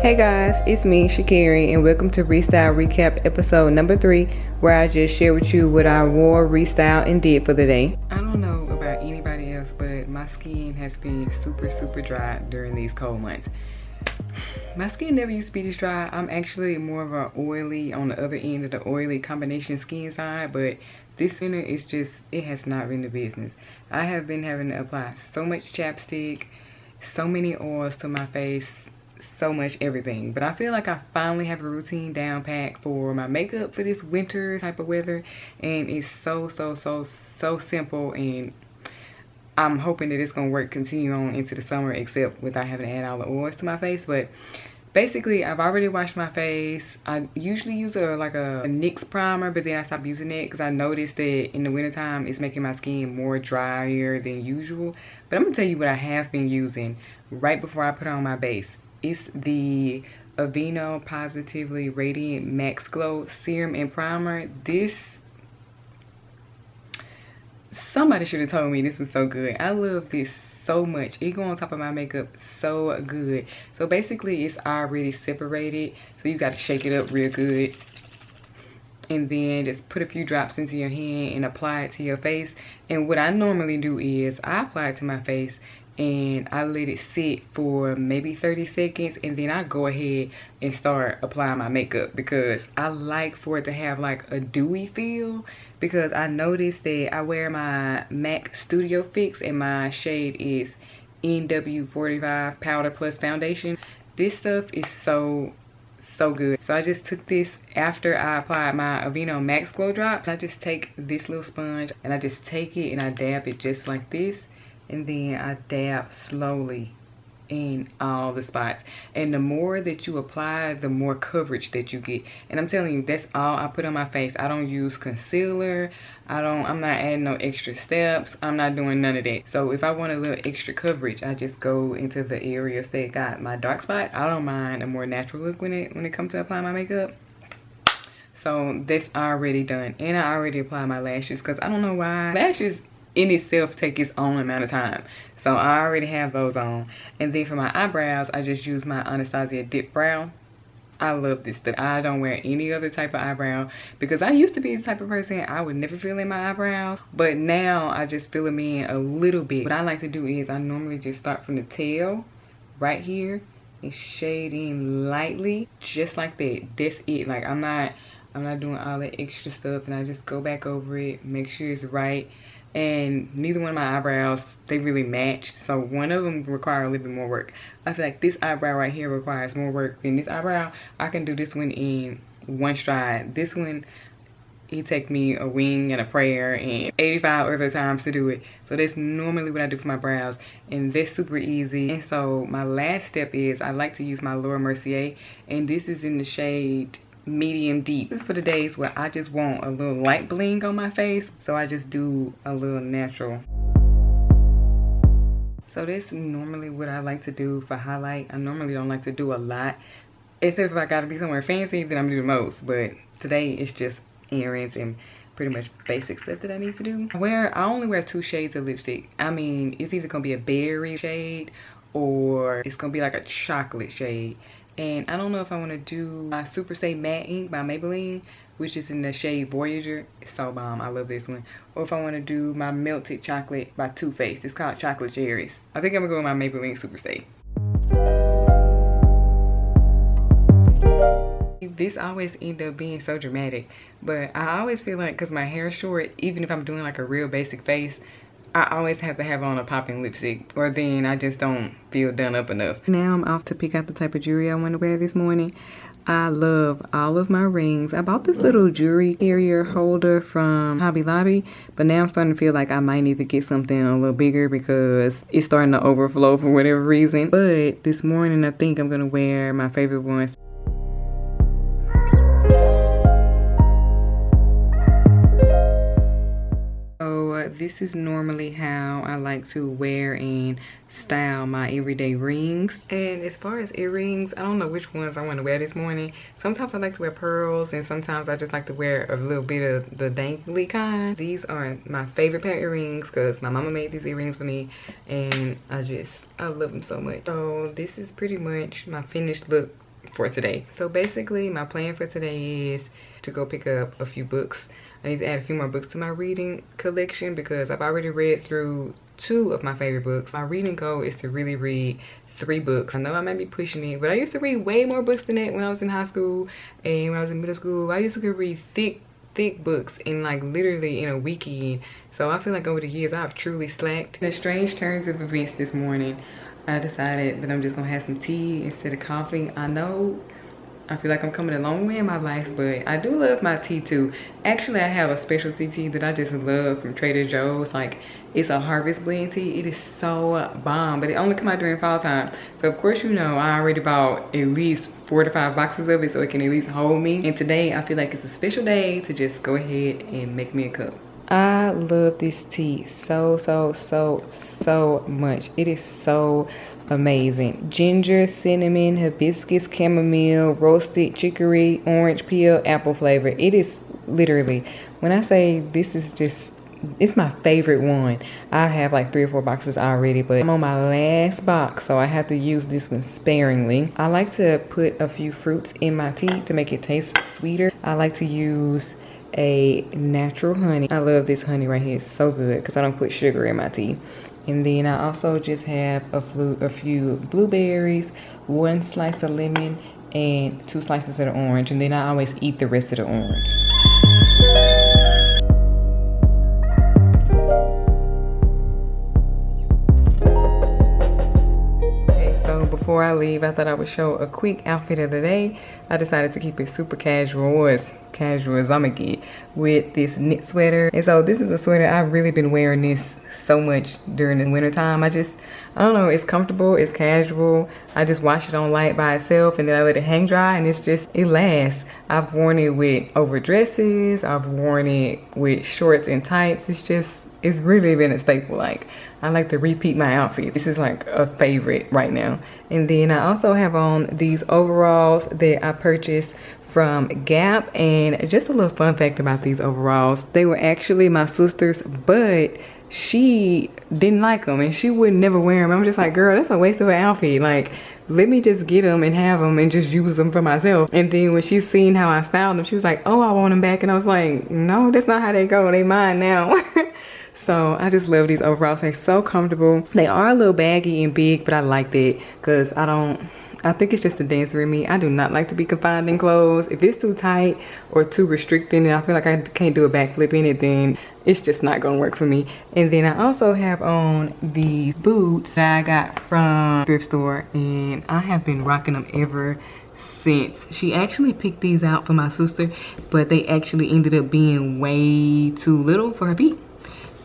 Hey guys, it's me, ShaCarey, and welcome to Restyle Recap episode number 3, where I just share with you what I wore, restyle, and did for the day. I don't know about anybody else, but my skin has been super dry during these cold months. My skin never used to be this dry. I'm actually more of an oily, on the other end of the oily combination skin side, but this winter it's just, it has not been the business. I have been having to apply so much chapstick, so many oils to my face, so much everything. But I feel like I finally have a routine down pat for my makeup for this winter type of weather, and it's so simple, and I'm hoping that it's gonna work continue on into the summer, except without having to add all the oils to my face. But basically, I've already washed my face. I usually use a NYX primer, but then I stopped using it because I noticed that in the wintertime it's making my skin more drier than usual. But I'm gonna tell you what I have been using right before I put on my base. It's the Aveeno Positively Radiant Max Glow Serum and Primer. This, somebody should have told me this was so good. I love this so much. It go on top of my makeup so good. So basically it's already separated, so you got to shake it up real good, and then just put a few drops into your hand and apply it to your face. And what I normally do is I apply it to my face and I let it sit for maybe 30 seconds, and then I go ahead and start applying my makeup, because I like for it to have like a dewy feel. Because I noticed that I wear my MAC Studio Fix and my shade is NW45 Powder Plus Foundation. This stuff is so good. So I just took this after I applied my Aveeno Max Glow Drops. I just take this little sponge and I just take it and I dab it just like this, and then I dab slowly in all the spots. And the more that you apply, the more coverage that you get. And I'm telling you, that's all I put on my face. I don't use concealer. I'm not adding no extra steps. I'm not doing none of that. So if I want a little extra coverage, I just go into the areas that got my dark spots. I don't mind a more natural look when it comes to applying my makeup. So that's already done. And I already applied my lashes, because I don't know why lashes in itself take its own amount of time. So I already have those on. And then for my eyebrows, I just use my Anastasia Dip Brow. I love this stuff. I don't wear any other type of eyebrow, because I used to be the type of person I would never fill in my eyebrows, but now I just fill them in a little bit. What I like to do is I normally just start from the tail right here and shade in lightly, just like that. That's it. Like I'm not doing all that extra stuff, and I just go back over it, make sure it's right. And neither one of my eyebrows, they really match. So one of them require a little bit more work. I feel like this eyebrow right here requires more work than this eyebrow. I can do this one in one stride. This one, it take me a wing and a prayer and 85 other times to do it. So that's normally what I do for my brows, and that's super easy. And so my last step is I like to use my Laura Mercier, and this is in the shade medium deep. This is for the days where I just want a little light bling on my face, so I just do a little natural. So that's normally what I like to do for highlight. I normally don't like to do a lot, except if I gotta be somewhere fancy, then I'm gonna do the most. But today it's just errands and pretty much basic stuff that I need to do. I only wear 2 shades of lipstick. I mean, it's either gonna be a berry shade or it's gonna be like a chocolate shade. And I don't know if I want to do my Super Stay Matte Ink by Maybelline, which is in the shade Voyager. It's so bomb. I love this one. Or if I want to do my Melted Chocolate by Too Faced. It's called Chocolate Cherries. I think I'm going to go with my Maybelline Super Stay. This always end up being so dramatic. But I always feel like, because my hair is short, even if I'm doing like a real basic face, I always have to have on a popping lipstick, or then I just don't feel done up enough. Now I'm off to pick out the type of jewelry I want to wear this morning. I love all of my rings. I bought this little jewelry carrier holder from Hobby Lobby, but now I'm starting to feel like I might need to get something a little bigger because it's starting to overflow for whatever reason. But this morning I think I'm going to wear my favorite ones. This is normally how I like to wear and style my everyday rings. And as far as earrings, I don't know which ones I want to wear this morning. Sometimes I like to wear pearls, and sometimes I just like to wear a little bit of the dangly kind. These are my favorite pair of earrings because my mama made these earrings for me, and I love them so much. So this is pretty much my finished look for today. So basically my plan for today is to go pick up a few books. I need to add a few more books to my reading collection because I've already read through 2 of my favorite books. My reading goal is to really read 3 books. I know I might be pushing it, but I used to read way more books than that when I was in high school and when I was in middle school. I used to read thick books in like literally in a weekend. So I feel like over the years I've truly slacked. In a strange turns of events this morning, I decided that I'm just gonna have some tea instead of coffee. I feel like I'm coming a long way in my life, but I do love my tea too. Actually, I have a specialty tea that I just love from Trader Joe's. Like, it's a harvest blend tea. It is so bomb, but it only come out during fall time. So of course, you know, I already bought at least 4 to 5 boxes of it so it can at least hold me. And today, I feel like it's a special day to just go ahead and make me a cup. I love this tea so much. It is so amazing. Ginger, cinnamon, hibiscus, chamomile, roasted chicory, orange peel, apple flavor. It is literally, when I say this is just, it's my favorite one. I have like 3 or 4 boxes already, but I'm on my last box, so I have to use this one sparingly. I like to put a few fruits in my tea to make it taste sweeter. I like to use a natural honey. I love this honey right here. It's so good because I don't put sugar in my tea. And then I also just have a few blueberries, 1 slice of lemon, and 2 slices of the orange. And then I always eat the rest of the orange. Before I leave, I thought I would show a quick outfit of the day. I decided to keep it super casual, or as casual as I'm gonna get, with this knit sweater. And so this is a sweater, I've really been wearing this so much during the winter time. I don't know, it's comfortable, it's casual. I just wash it on light by itself and then I let it hang dry, and it lasts. I've worn it with over dresses, I've worn it with shorts and tights. It's really been a staple. Like, I like to repeat my outfit. This is like a favorite right now. And then I also have on these overalls that I purchased from Gap. And just a little fun fact about these overalls, they were actually my sister's, but she didn't like them and she would never wear them. I'm just like, girl, that's a waste of an outfit. Like, let me just get them and have them and just use them for myself. And then when she seen how I styled them, she was like, oh, I want them back. And I was like, no, that's not how they go. They mine now. So I just love these overalls. They're so comfortable. They are a little baggy and big, but I like that because I think it's just the dancer in me. I do not like to be confined in clothes. If it's too tight or too restricting and I feel like I can't do a backflip in it, then it's just not gonna work for me. And then I also have on these boots that I got from thrift store, and I have been rocking them ever since. She actually picked these out for my sister, but they actually ended up being way too little for her feet.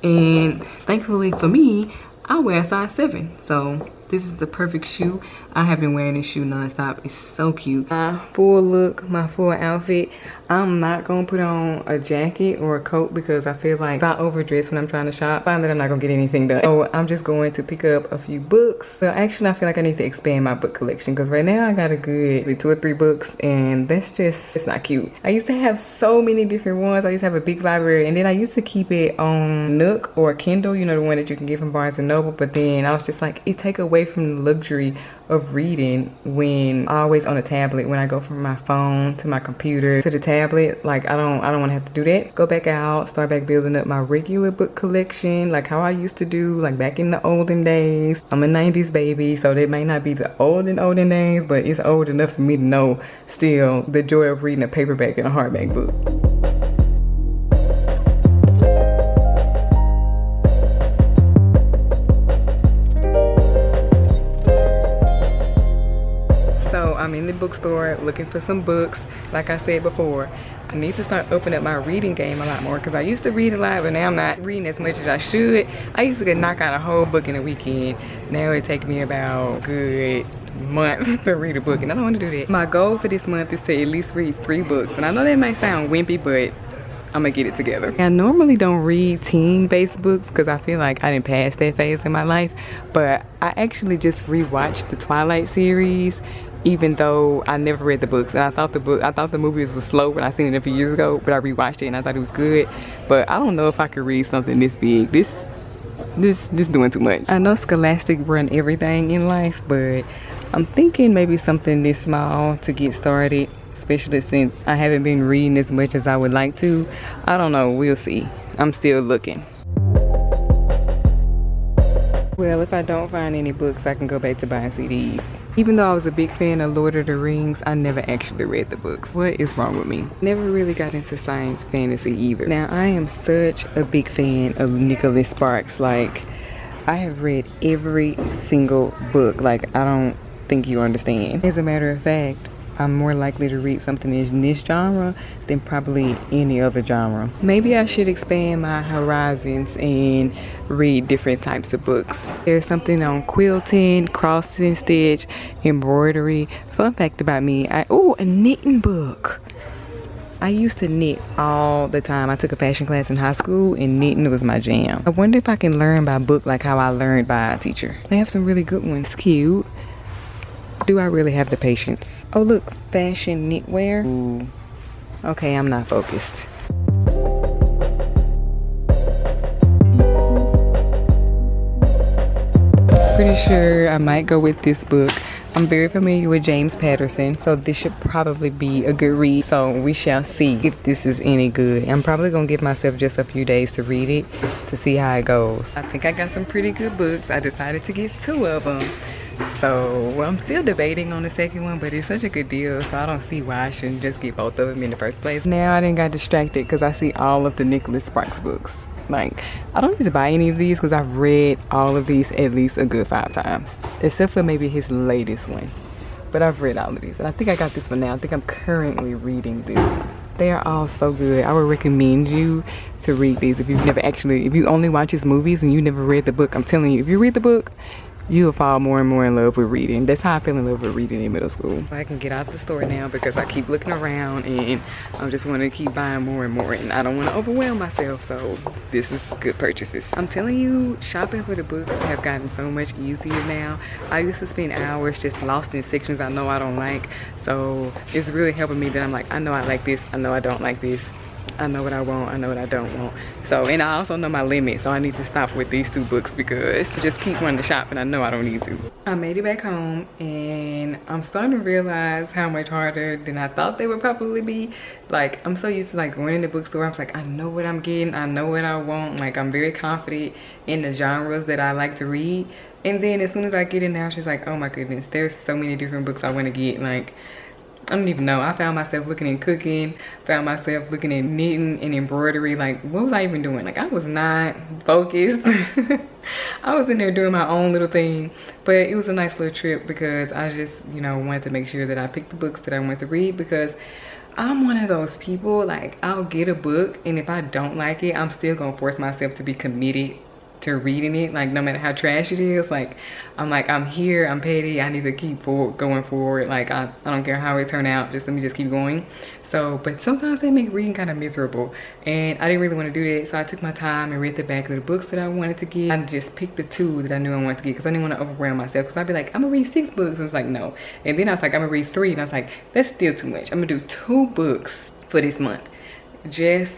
And thankfully for me, I wear a size 7. So this is the perfect shoe. I have been wearing this shoe nonstop. It's so cute. My full look, my full outfit. I'm not gonna put on a jacket or a coat because I feel like if I overdress when I'm trying to shop, I find that I'm not gonna get anything done. So I'm just going to pick up a few books. So actually I feel like I need to expand my book collection because right now I got a good 2 or 3 books and it's not cute. I used to have so many different ones. I used to have a big library, and then I used to keep it on Nook or Kindle, you know, the one that you can get from Barnes & Noble. But then I was just like, it take away from the luxury of reading when always on a tablet. When I go from my phone to my computer to the tablet, like I don't want to have to do that. Go back out, start back building up my regular book collection like how I used to do, like back in the olden days. I'm a 90s baby, so that may not be the olden days, but it's old enough for me to know still the joy of reading a paperback and a hardback book. I'm in the bookstore looking for some books. Like I said before, I need to start opening up my reading game a lot more because I used to read a lot, but now I'm not reading as much as I should. I used to knock out a whole book in a weekend. Now it takes me about a good month to read a book, and I don't want to do that. My goal for this month is to at least read 3 books, and I know that might sound wimpy, but I'm gonna get it together. I normally don't read teen-based books because I feel like I didn't pass that phase in my life, but I actually just rewatched the Twilight series, even though I never read the books. And I thought the movies was slow when I seen it a few years ago, but I rewatched it and I thought it was good. But I don't know if I could read something this big. This doing too much. I know Scholastic run everything in life, but I'm thinking maybe something this small to get started, especially since I haven't been reading as much as I would like to. I don't know, we'll see. I'm still looking. Well, if I don't find any books, I can go back to buying CDs. Even though I was a big fan of Lord of the Rings, I never actually read the books. What is wrong with me? Never really got into science fantasy either. Now, I am such a big fan of Nicholas Sparks. Like, I have read every single book. Like, I don't think you understand. As a matter of fact, I'm more likely to read something in this genre than probably any other genre. Maybe I should expand my horizons and read different types of books. There's something on quilting, cross and stitch, embroidery. Fun fact about me, a knitting book. I used to knit all the time. I took a fashion class in high school and knitting was my jam. I wonder if I can learn by book like how I learned by a teacher. They have some really good ones. Cute. Do I really have the patience? Oh look, fashion knitwear. Ooh. Okay, I'm not focused. Pretty sure I might go with this book. I'm very familiar with James Patterson, so this should probably be a good read. So we shall see if this is any good. I'm probably gonna give myself just a few days to read it to see how it goes. I think I got some pretty good books. I decided to get 2 of them. So, well, I'm still debating on the second one, but it's such a good deal, so I don't see why I shouldn't just get both of them in the first place. Now I didn't got distracted because I see all of the Nicholas Sparks books. Like, I don't need to buy any of these because I've read all of these at least a good 5 times. Except for maybe his latest one. But I've read all of these. And I think I got this one now. I think I'm currently reading this one. They are all so good. I would recommend you to read these if if you only watch his movies and you never read the book. I'm telling you, if you read the book, you'll fall more and more in love with reading. That's how I fell in love with reading in middle school. I can get out the store now because I keep looking around and I just want to keep buying more and more, and I don't want to overwhelm myself, so this is good purchases. I'm telling you, shopping for the books have gotten so much easier now. I used to spend hours just lost in sections I know I don't like, so it's really helping me that I'm like, I know I like this, I know I don't like this. I know what I want, I know what I don't want. So, and I also know my limit, so I need to stop with these 2 books because I just keep wanting to shop and I know I don't need to. I made it back home and I'm starting to realize how much harder than I thought they would probably be. Like, I'm so used to like going in the bookstore, I'm like, I know what I'm getting, I know what I want. Like, I'm very confident in the genres that I like to read. And then as soon as I get in there, she's like, oh my goodness, there's so many different books I want to get. Like, I don't even know. I found myself looking at cooking, found myself looking at knitting and embroidery. Like, what was I even doing? Like, I was not focused. I was in there doing my own little thing, but it was a nice little trip because I just, you know, wanted to make sure that I picked the books that I wanted to read because I'm one of those people, like, I'll get a book and if I don't like it, I'm still gonna force myself to be committed to reading it, like no matter how trash it is. Like, I'm here, I'm petty, I need to keep going forward. Like, I don't care how it turned out, just let me just keep going. So, but sometimes they make reading kind of miserable and I didn't really want to do that, so I took my time and read the back of the books that I wanted to get. I just picked the 2 that I knew I wanted to get because I didn't want to overwhelm myself, because I'd be like, I'm gonna read 6 books, and I was like, no. And then I was like, I'm gonna read 3, and I was like, that's still too much. I'm gonna do 2 books for this month, just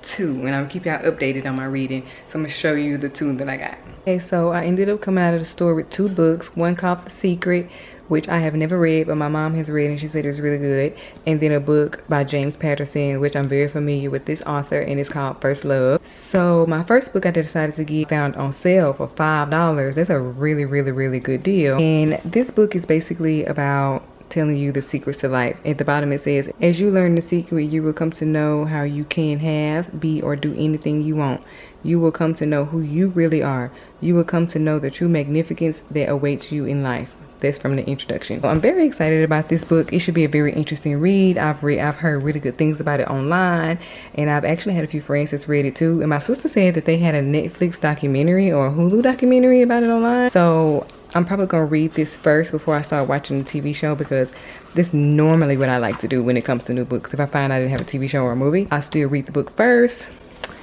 2, and I'll keep y'all updated on my reading. So I'm gonna show you the 2 that I got. Okay, so I ended up coming out of the store with 2 books. One called The Secret, which I have never read, but my mom has read and she said it was really good. And then a book by James Patterson, which I'm very familiar with this author, and it's called First Love. So my first book I decided to get found on sale for $5. That's a really, really, really good deal. And this book is basically about telling you the secrets to life. At the bottom it says, as you learn the secret, you will come to know how you can have, be, or do anything you want. You will come to know who you really are. You will come to know the true magnificence that awaits you in life. That's from the introduction. So I'm very excited about this book. It should be a very interesting read. I've heard really good things about it online, and I've actually had a few friends that's read it too. And my sister said that they had a Netflix documentary or a Hulu documentary about it online. So I'm probably gonna read this first before I start watching the TV show, because this is normally what I like to do when it comes to new books. If I find I didn't have a TV show or a movie, I still read the book first.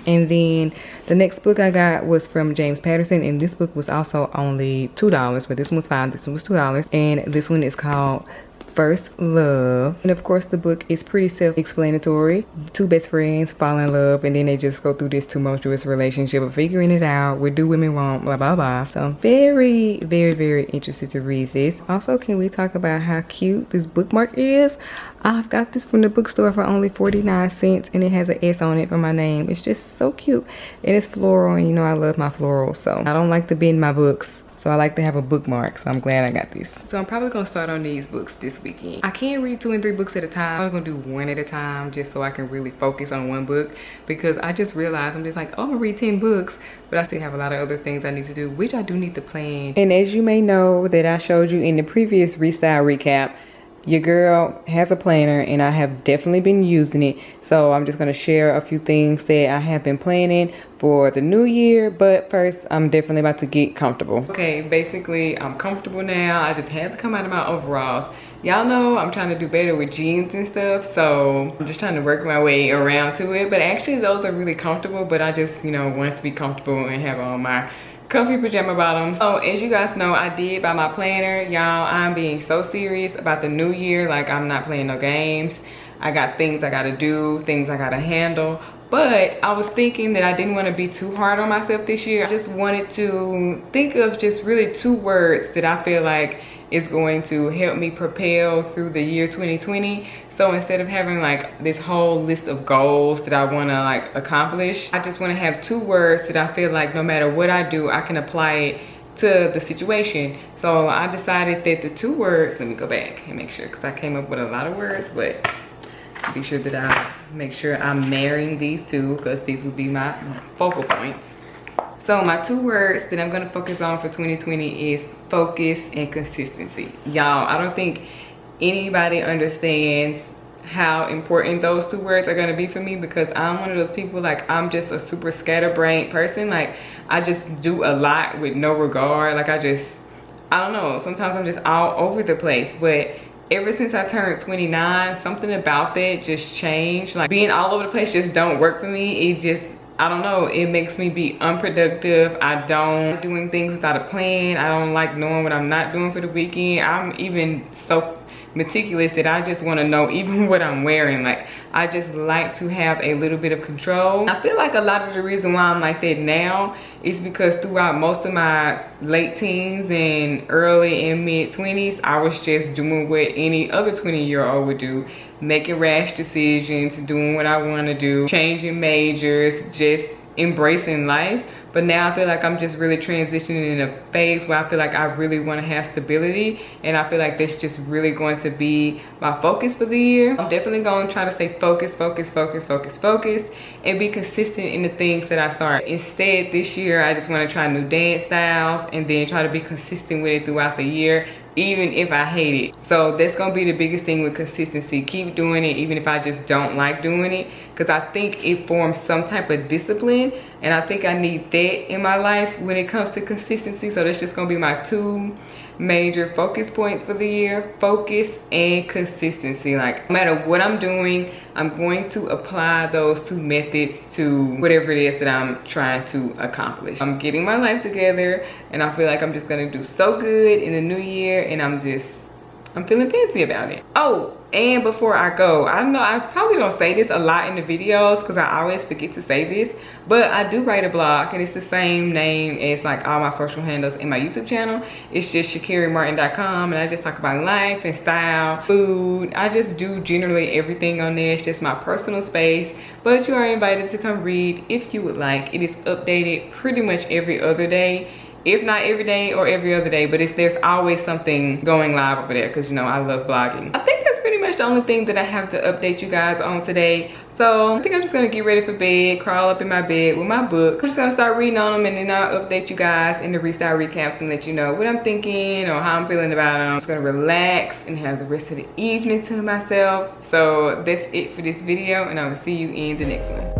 And then the next book I got was from James Patterson, and this book was also only $2, but this one was $5, this one was $2. And this one is called First Love. And of course the book is pretty self-explanatory. Two best friends fall in love and then they just go through this tumultuous relationship of figuring it out. What do women want? Blah, blah, blah. So I'm very, very, very interested to read this. Also, can we talk about how cute this bookmark is? I've got this from the bookstore for only 49 cents and it has an S on it for my name. It's just so cute. And it's floral and you know I love my florals. So I don't like to bend my books. So I like to have a bookmark, so I'm glad I got this. So I'm probably gonna start on these books this weekend. I can't read 2 and 3 books at a time. I'm gonna do 1 at a time just so I can really focus on one book, because I just realized I'm just like, oh, I'm gonna read 10 books, but I still have a lot of other things I need to do, which I do need to plan. And as you may know that I showed you in the previous Restyle recap, your girl has a planner and I have definitely been using it. So I'm just going to share a few things that I have been planning for the new year. But first, I'm definitely about to get comfortable. Okay, basically I'm comfortable now. I just had to come out of my overalls. Y'all know I'm trying to do better with jeans and stuff. So I'm just trying to work my way around to it. But actually those are really comfortable. But I just, you know, want to be comfortable and have on my comfy pajama bottoms. So as you guys know, I did buy my planner. Y'all, I'm being so serious about the new year. Like, I'm not playing no games. I got things I gotta do, things I gotta handle. But I was thinking that I didn't want to be too hard on myself this year. I just wanted to think of just really 2 words that I feel like is going to help me propel through the year 2020. So instead of having like this whole list of goals that I want to like accomplish, I just want to have 2 words that I feel like no matter what I do, I can apply it to the situation. So I decided that the 2 words, let me go back and make sure, because I came up with a lot of words, but be sure that I make sure I'm marrying these 2, because these will be my focal points. So my 2 words that I'm gonna focus on for 2020 is focus and consistency. Y'all, I don't think anybody understands how important those 2 words are gonna be for me, because I'm one of those people, like, I'm just a super scatterbrained person. Like, I just do a lot with no regard. Like, I don't know, sometimes I'm just all over the place. But ever since I turned 29, something about that just changed. Like, being all over the place just don't work for me. It just, I don't know, it makes me be unproductive. I don't like doing things without a plan. I don't like knowing what I'm not doing for the weekend. I'm even so meticulous that I just want to know even what I'm wearing. Like, I just like to have a little bit of control. I feel like a lot of the reason why I'm like that now is because throughout most of my late teens and early and mid 20s, I was just doing what any other 20-year-old would do, making rash decisions, doing what I want to do, changing majors, just embracing life. But now I feel like I'm just really transitioning in a phase where I feel like I really want to have stability, and I feel like that's just really going to be my focus for the year. I'm definitely going to try to stay focused, and be consistent in the things that I start. Instead, this year I just want to try new dance styles and then try to be consistent with it throughout the year, even if I hate it. So that's gonna be the biggest thing with consistency. Keep doing it even if I just don't like doing it, because I think it forms some type of discipline, and I think I need that in my life when it comes to consistency. So that's just gonna be my 2 major focus points for the year: focus and consistency. Like, no matter what I'm doing, I'm going to apply those 2 methods to whatever it is that I'm trying to accomplish. I'm getting my life together, and I feel like I'm just gonna do so good in the new year, and I'm feeling fancy about it. Oh, and before I go, I know I probably don't say this a lot in the videos because I always forget to say this, but I do write a blog, and it's the same name as like all my social handles in my YouTube channel. It's just ShaCareyMartin.com, and I just talk about life and style, food. I just do generally everything on there. It's just my personal space, but you are invited to come read if you would like. It is updated pretty much every other day, if not every day or every other day, but there's always something going live over there, because you know I love blogging. I think that's pretty much the only thing that I have to update you guys on today. So I think I'm just gonna get ready for bed, crawl up in my bed with my book. I'm just gonna start reading on them, and then I'll update you guys in the Restyle recaps and let you know what I'm thinking or how I'm feeling about them. I'm just gonna relax and have the rest of the evening to myself. So that's it for this video, and I will see you in the next one.